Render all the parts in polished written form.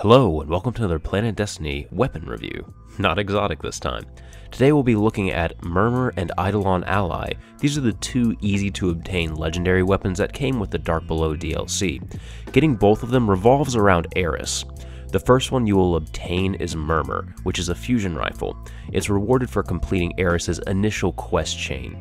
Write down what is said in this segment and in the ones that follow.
Hello and welcome to another PlanetDestiny weapon review. Not exotic this time. Today we'll be looking at Murmur and Eidolon Ally. These are the two easy to obtain legendary weapons that came with the Dark Below DLC. Getting both of them revolves around Eris. The first one you will obtain is Murmur, which is a fusion rifle. It's rewarded for completing Eris's initial quest chain.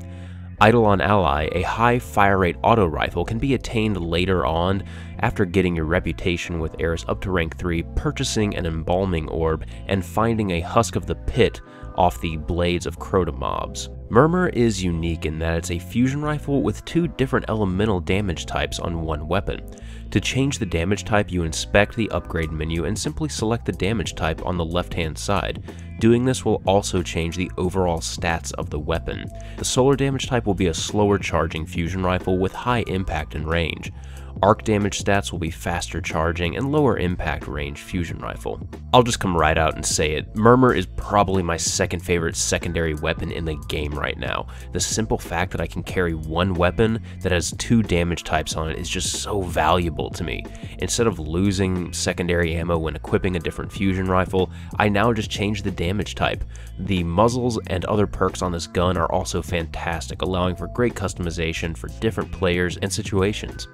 Eidolon Ally, a high fire rate auto rifle, can be attained later on after getting your reputation with Eris up to rank 3, purchasing an embalming orb, and finding a husk of the pit off the blades of Crota mobs. Murmur is unique in that it's a fusion rifle with two different elemental damage types on one weapon. To change the damage type, you inspect the upgrade menu and simply select the damage type on the left-hand side. Doing this will also change the overall stats of the weapon. The solar damage type will be a slower charging fusion rifle with high impact and range. Arc damage stats will be faster charging and lower impact range fusion rifle. I'll just come right out and say it, Murmur is probably my second favorite secondary weapon in the game right now. The simple fact that I can carry one weapon that has two damage types on it is just so valuable to me. Instead of losing secondary ammo when equipping a different fusion rifle, I now just change the damage type. The muzzles and other perks on this gun are also fantastic, allowing for great customization for different players and situations.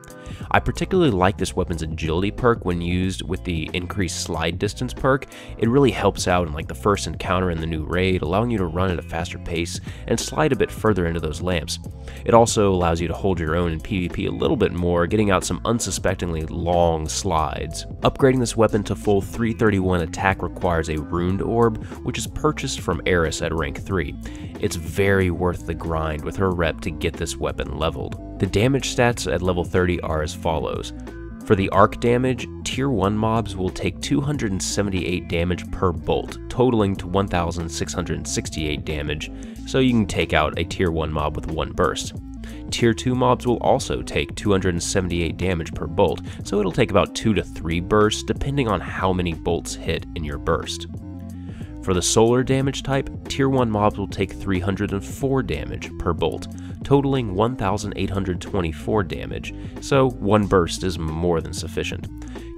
I particularly like this weapon's agility perk when used with the increased slide distance perk. It really helps out in like the first encounter in the new raid, allowing you to run at a faster pace and slide a bit further into those lamps. It also allows you to hold your own in PvP a little bit more, getting out some unsuspectingly long slides. Upgrading this weapon to full 331 attack requires a runed orb, which is purchased from Eris at rank 3. It's very worth the grind with her rep to get this weapon leveled. The damage stats at level 30 are as follows. For the arc damage, tier 1 mobs will take 278 damage per bolt, totaling to 1,668 damage, so you can take out a tier 1 mob with one burst. Tier 2 mobs will also take 278 damage per bolt, so it'll take about 2 to 3 bursts depending on how many bolts hit in your burst. For the solar damage type, tier 1 mobs will take 304 damage per bolt, totaling 1,824 damage, so one burst is more than sufficient.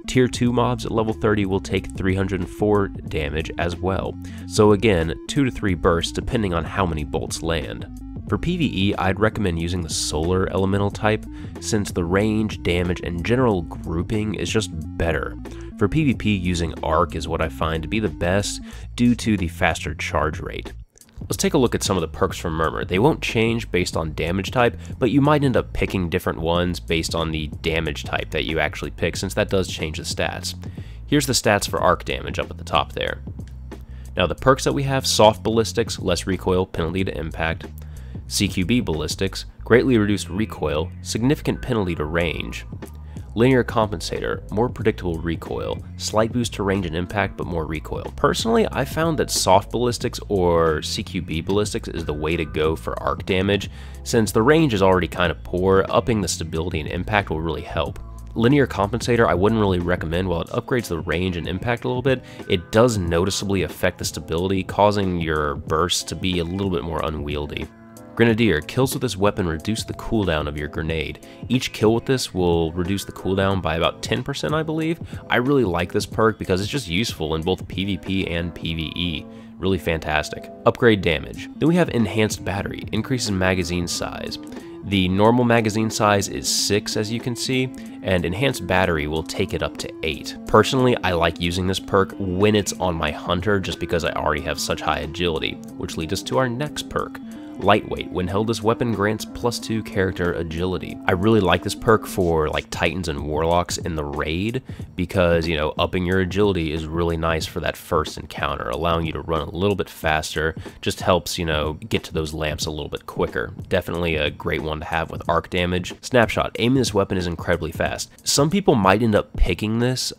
Tier 2 mobs at level 30 will take 304 damage as well, so again, 2 to 3 bursts depending on how many bolts land. For PvE, I'd recommend using the solar elemental type, since the range, damage, and general grouping is just better. For PvP, using Arc is what I find to be the best due to the faster charge rate. Let's take a look at some of the perks from Murmur. They won't change based on damage type, but you might end up picking different ones based on the damage type that you actually pick, since that does change the stats. Here's the stats for arc damage up at the top there. Now the perks that we have: soft ballistics, less recoil, penalty to impact; CQB ballistics, greatly reduced recoil, significant penalty to range; linear compensator, more predictable recoil, slight boost to range and impact but more recoil. Personally, I found that soft ballistics or CQB ballistics is the way to go for arc damage, since the range is already kind of poor. Upping the stability and impact will really help. Linear compensator I wouldn't really recommend. While it upgrades the range and impact a little bit, it does noticeably affect the stability, causing your bursts to be a little bit more unwieldy. Grenadier, kills with this weapon reduce the cooldown of your grenade. Each kill with this will reduce the cooldown by about 10%, I believe. I really like this perk because it's just useful in both PvP and PvE. Really fantastic. Upgrade damage. Then we have enhanced battery, increases magazine size. The normal magazine size is 6, as you can see, and enhanced battery will take it up to 8. Personally, I like using this perk when it's on my hunter just because I already have such high agility, which leads us to our next perk. Lightweight, when held this weapon grants +2 character agility. I really like this perk for like Titans and Warlocks in the raid because, you know, upping your agility is really nice for that first encounter, allowing you to run a little bit faster, just helps, you know, get to those lamps a little bit quicker. Definitely a great one to have with arc damage. Snapshot, aiming this weapon is incredibly fast. Some people might end up picking this.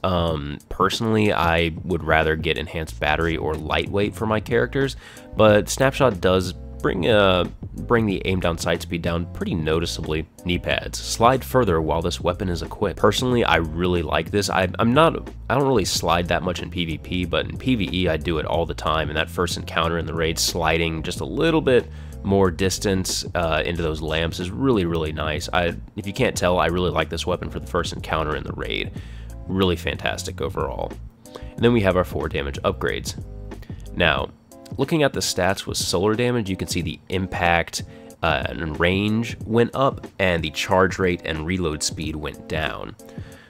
Personally, I would rather get enhanced battery or lightweight for my characters, but Snapshot does bring the aim down sight speed down pretty noticeably. Knee pads, slide further while this weapon is equipped. Personally, I really like this. I don't really slide that much in PvP, but in PvE I do it all the time. And that first encounter in the raid, sliding just a little bit more distance into those lamps is really, really nice. If you can't tell, I really like this weapon for the first encounter in the raid. Really fantastic overall. And then we have our 4 damage upgrades. Now, looking at the stats with solar damage, you can see the impact and range went up, and the charge rate and reload speed went down.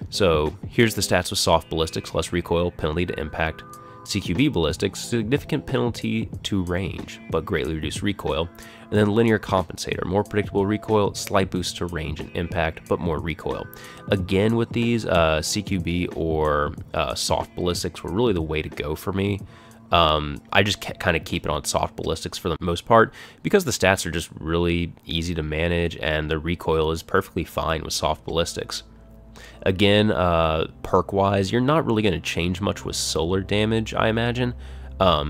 So here's the stats with soft ballistics, less recoil, penalty to impact. CQB ballistics, significant penalty to range, but greatly reduced recoil. And then linear compensator, more predictable recoil, slight boost to range and impact, but more recoil. Again, with these, CQB or soft ballistics were really the way to go for me. I just kind of keep it on soft ballistics for the most part because the stats are just really easy to manage and the recoil is perfectly fine with soft ballistics. Again, perk-wise, you're not really going to change much with solar damage, I imagine.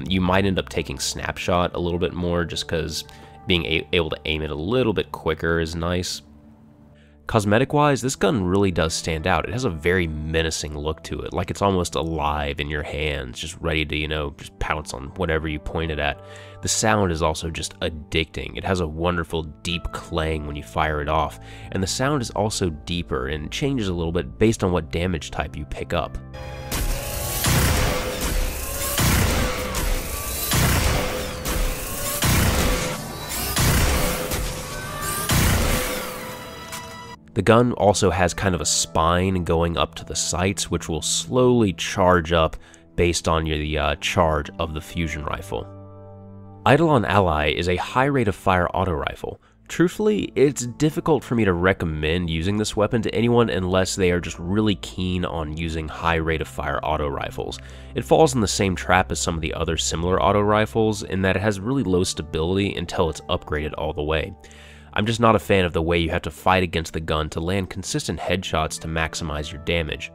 You might end up taking snapshot a little bit more just because being able to aim it a little bit quicker is nice. Cosmetic-wise, this gun really does stand out. It has a very menacing look to it, like it's almost alive in your hands, just ready to, you know, just pounce on whatever you point it at. The sound is also just addicting. It has a wonderful deep clang when you fire it off, and the sound is also deeper and changes a little bit based on what damage type you pick up. The gun also has kind of a spine going up to the sights, which will slowly charge up based on the charge of the fusion rifle. Eidolon Ally is a high rate of fire auto rifle. Truthfully, it's difficult for me to recommend using this weapon to anyone unless they are just really keen on using high rate of fire auto rifles. It falls in the same trap as some of the other similar auto rifles in that it has really low stability until it's upgraded all the way. I'm just not a fan of the way you have to fight against the gun to land consistent headshots to maximize your damage.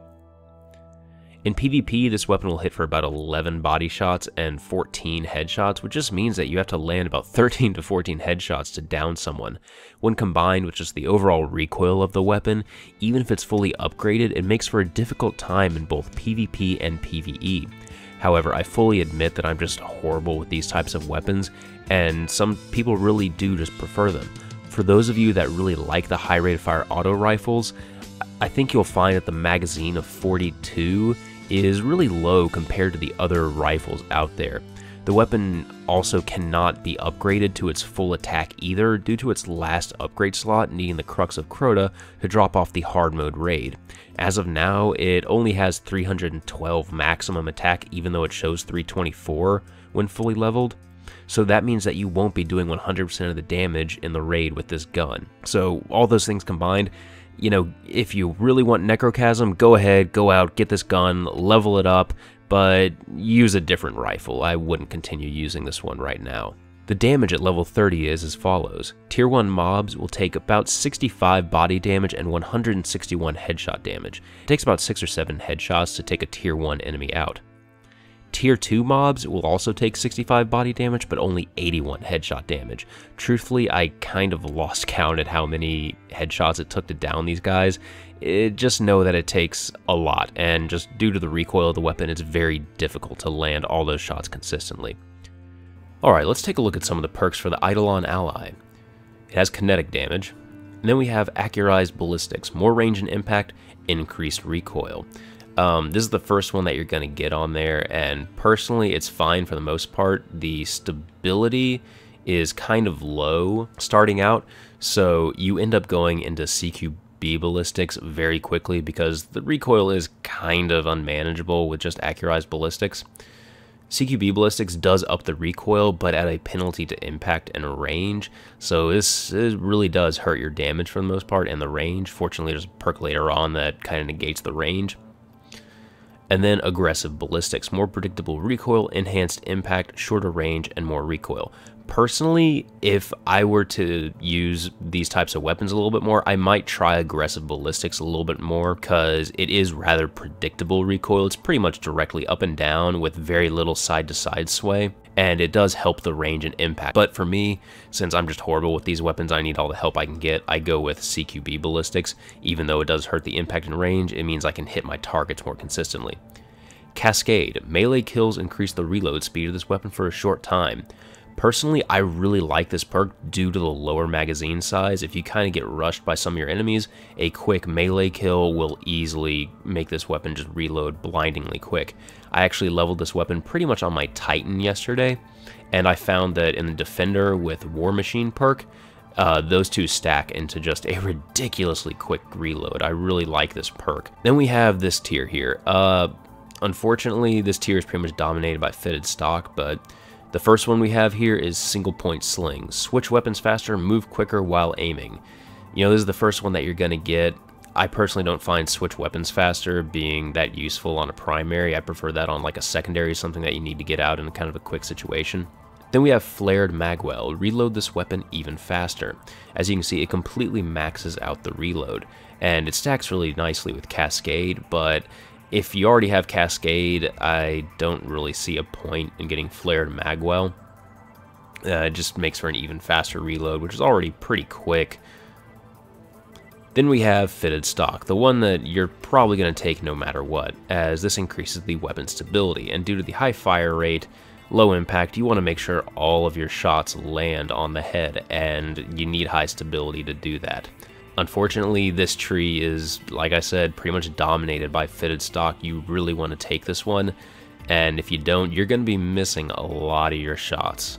In PvP, this weapon will hit for about 11 body shots and 14 headshots, which just means that you have to land about 13 to 14 headshots to down someone. When combined with just the overall recoil of the weapon, even if it's fully upgraded, it makes for a difficult time in both PvP and PvE. However, I fully admit that I'm just horrible with these types of weapons, and some people really do just prefer them. For those of you that really like the high rate of fire auto rifles, I think you'll find that the magazine of 42 is really low compared to the other rifles out there. The weapon also cannot be upgraded to its full attack either due to its last upgrade slot needing the Crux of Crota to drop off the hard mode raid. As of now, it only has 312 maximum attack even though it shows 324 when fully leveled. So that means that you won't be doing 100% of the damage in the raid with this gun. So all those things combined, you know, if you really want Necrochasm, go ahead, go out, get this gun, level it up, but use a different rifle. I wouldn't continue using this one right now. The damage at level 30 is as follows. Tier 1 mobs will take about 65 body damage and 161 headshot damage. It takes about 6 or 7 headshots to take a Tier 1 enemy out. Tier 2 mobs will also take 65 body damage, but only 81 headshot damage. Truthfully, I kind of lost count at how many headshots it took to down these guys. Just know that it takes a lot, and just due to the recoil of the weapon, it's very difficult to land all those shots consistently. Alright, let's take a look at some of the perks for the Eidolon Ally. It has kinetic damage, and then we have accurized ballistics, more range and impact, increased recoil. This is the first one that you're going to get on there, and personally it's fine for the most part. The stability is kind of low starting out, so you end up going into CQB ballistics very quickly because the recoil is kind of unmanageable with just accurized ballistics. CQB ballistics does up the recoil, but at a penalty to impact and range, so this really does hurt your damage for the most part and the range. Fortunately, there's a perk later on that kind of negates the range. And then aggressive ballistics, more predictable recoil, enhanced impact, shorter range, and more recoil. Personally, if I were to use these types of weapons a little bit more, I might try aggressive ballistics a little bit more because it is rather predictable recoil. It's pretty much directly up and down with very little side-to-side sway, and it does help the range and impact. But for me, since I'm just horrible with these weapons, I need all the help I can get, I go with CQB ballistics. Even though it does hurt the impact and range, it means I can hit my targets more consistently. Cascade. Melee kills increase the reload speed of this weapon for a short time. Personally, I really like this perk due to the lower magazine size. If you kind of get rushed by some of your enemies, a quick melee kill will easily make this weapon just reload blindingly quick. I actually leveled this weapon pretty much on my Titan yesterday, and I found that in the Defender with War Machine perk, those two stack into just a ridiculously quick reload. I really like this perk. Then we have this tier here. Unfortunately, this tier is pretty much dominated by fitted stock, but the first one we have here is single point sling. Switch weapons faster, move quicker while aiming. You know, this is the first one that you're going to get. I personally don't find switch weapons faster being that useful on a primary. I prefer that on like a secondary, something that you need to get out in kind of a quick situation. Then we have flared magwell. Reload this weapon even faster. As you can see, it completely maxes out the reload, and it stacks really nicely with cascade, but if you already have cascade, I don't really see a point in getting flared magwell. It just makes for an even faster reload, which is already pretty quick. Then we have fitted stock, the one that you're probably going to take no matter what, as this increases the weapon stability, and due to the high fire rate, low impact, you want to make sure all of your shots land on the head, and you need high stability to do that. Unfortunately, this tree is, like I said, pretty much dominated by fitted stock. You really want to take this one, and if you don't, you're going to be missing a lot of your shots.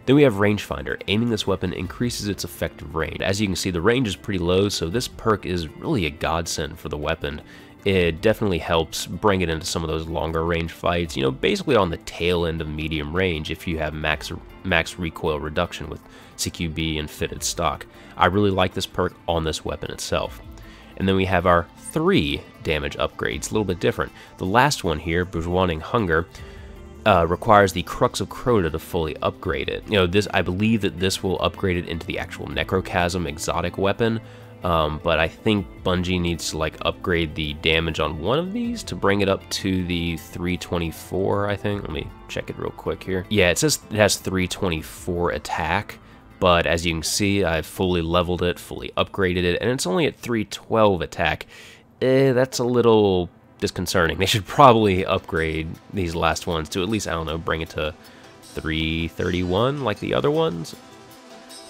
Then we have rangefinder. Aiming this weapon increases its effective range. As you can see, the range is pretty low, so this perk is really a godsend for the weapon. It definitely helps bring it into some of those longer range fights, you know, basically on the tail end of medium range if you have max recoil reduction with CQB and fitted stock. I really like this perk on this weapon itself. And then we have our 3 damage upgrades, a little bit different. The last one here, Bourgeoising Hunger, requires the Crux of Crota to fully upgrade it. You know, I believe that this will upgrade it into the actual Necrochasm exotic weapon, but I think Bungie needs to like upgrade the damage on one of these to bring it up to the 324, I think. Let me check it real quick here. Yeah, it says it has 324 attack, but as you can see, I've fully leveled it, fully upgraded it, and it's only at 312 attack. That's a little disconcerting. They should probably upgrade these last ones to at least, I don't know, bring it to 331 like the other ones.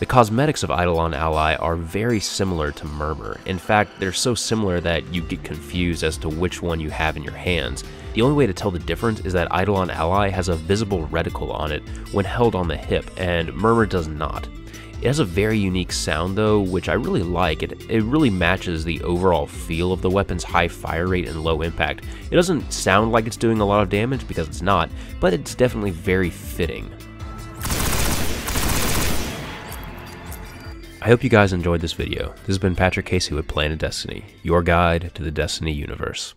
The cosmetics of Eidolon Ally are very similar to Murmur. In fact, they're so similar that you get confused as to which one you have in your hands. The only way to tell the difference is that Eidolon Ally has a visible reticle on it when held on the hip, and Murmur does not. It has a very unique sound though, which I really like. It really matches the overall feel of the weapon's high fire rate and low impact. It doesn't sound like it's doing a lot of damage because it's not, but it's definitely very fitting. I hope you guys enjoyed this video. This has been Patrick Casey with PlanetDestiny, your guide to the Destiny universe.